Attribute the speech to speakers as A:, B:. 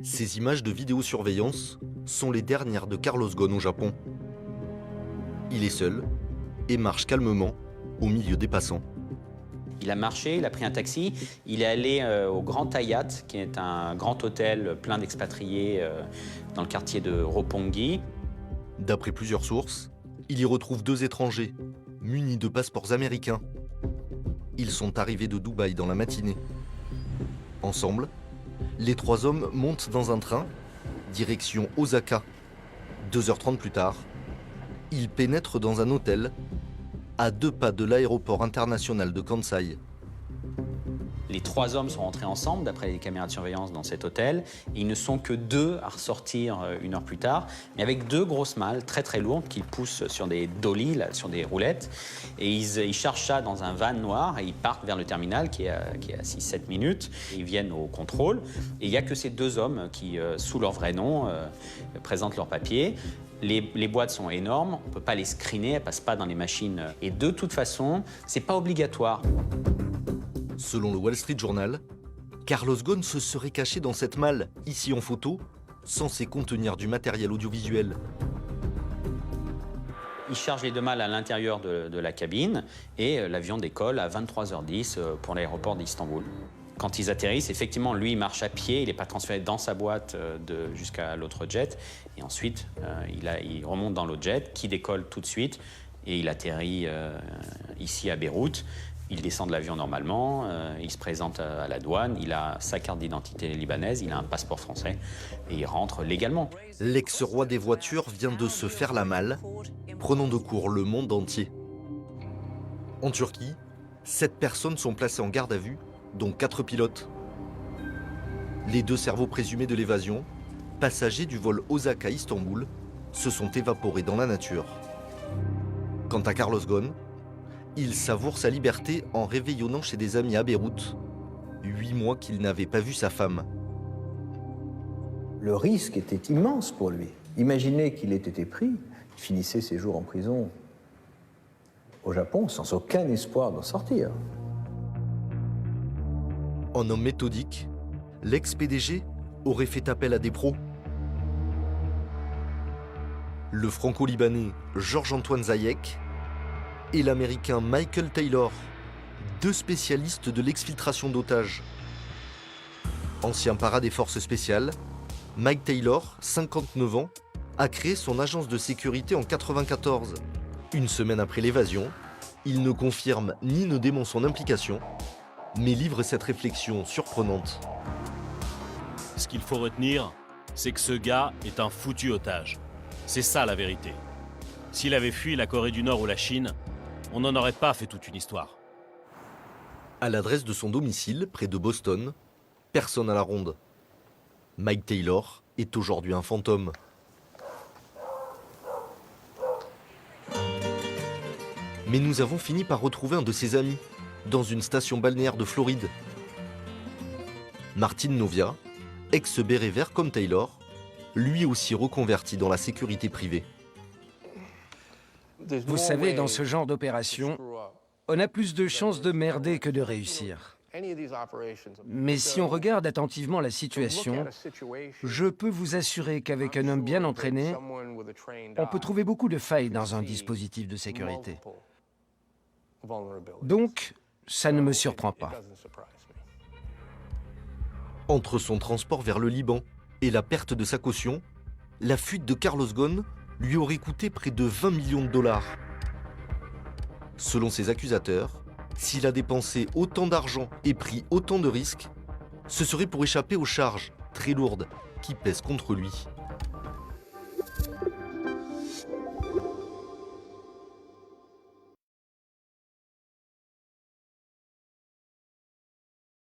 A: Ces images de vidéosurveillance sont les dernières de Carlos Ghosn au Japon. Il est seul et marche calmement au milieu des passants.
B: Il a marché, il a pris un taxi, il est allé au Grand Hyatt, qui est un grand hôtel plein d'expatriés dans le quartier de Roppongi.
A: D'après plusieurs sources, il y retrouve deux étrangers, munis de passeports américains. Ils sont arrivés de Dubaï dans la matinée. Ensemble, les trois hommes montent dans un train, direction Osaka. 2h30 plus tard, ils pénètrent dans un hôtel à 2 pas de l'aéroport international de Kansai.
B: Les trois hommes sont rentrés ensemble, d'après les caméras de surveillance, dans cet hôtel. Ils ne sont que deux à ressortir 1 heure plus tard, mais avec 2 grosses malles très très lourdes qu'ils poussent sur des dollies, là, sur des roulettes. Et ils chargent ça dans un van noir et ils partent vers le terminal qui est à 6-7 minutes. Ils viennent au contrôle et il n'y a que ces 2 hommes qui, sous leur vrai nom, présentent leurs papiers. Les boîtes sont énormes, on ne peut pas les screener, elles ne passent pas dans les machines. Et de toute façon, ce n'est pas obligatoire.
A: Selon le Wall Street Journal, Carlos Ghosn se serait caché dans cette malle, ici en photo, censée contenir du matériel audiovisuel.
B: Ils chargent les 2 malles à l'intérieur de la cabine et l'avion décolle à 23h10 pour l'aéroport d'Istanbul. Quand ils atterrissent, effectivement, lui, il marche à pied, il n'est pas transféré dans sa boîte jusqu'à l'autre jet. Et ensuite, il remonte dans l'autre jet, qui décolle tout de suite, et il atterrit ici à Beyrouth. Il descend de l'avion normalement, il se présente à la douane, il a sa carte d'identité libanaise, il a un passeport français, et il rentre légalement.
A: L'ex-roi des voitures vient de se faire la malle, prenant de court le monde entier. En Turquie, 7 personnes sont placées en garde à vue, dont 4 pilotes. Les 2 cerveaux présumés de l'évasion, passagers du vol Osaka-Istanbul, se sont évaporés dans la nature. Quant à Carlos Ghosn, il savoure sa liberté en réveillonnant chez des amis à Beyrouth. 8 mois qu'il n'avait pas vu sa femme.
C: Le risque était immense pour lui. Imaginez qu'il ait été pris, il finissait ses jours en prison au Japon sans aucun espoir d'en sortir.
A: En homme méthodique, l'ex-PDG aurait fait appel à des pros. Le franco-libanais Georges-Antoine Zayek et l'américain Michael Taylor, 2 spécialistes de l'exfiltration d'otages. Ancien para des forces spéciales, Mike Taylor, 59 ans, a créé son agence de sécurité en 1994. Une semaine après l'évasion, il ne confirme ni ne dément son implication, mais livre cette réflexion surprenante.
D: Ce qu'il faut retenir, c'est que ce gars est un foutu otage. C'est ça la vérité. S'il avait fui la Corée du Nord ou la Chine, on n'en aurait pas fait toute une histoire.
A: À l'adresse de son domicile, près de Boston, personne à la ronde. Mike Taylor est aujourd'hui un fantôme. Mais nous avons fini par retrouver un de ses amis, dans une station balnéaire de Floride. Martin Novia, ex-béret vert comme Taylor, lui aussi reconverti dans la sécurité privée.
E: Vous savez, dans ce genre d'opération, on a plus de chances de merder que de réussir. Mais si on regarde attentivement la situation, je peux vous assurer qu'avec un homme bien entraîné, on peut trouver beaucoup de failles dans un dispositif de sécurité. Donc, ça ne me surprend pas.
A: Entre son transport vers le Liban et la perte de sa caution, la fuite de Carlos Ghosn lui aurait coûté près de 20 millions de dollars. Selon ses accusateurs, s'il a dépensé autant d'argent et pris autant de risques, ce serait pour échapper aux charges très lourdes qui pèsent contre lui.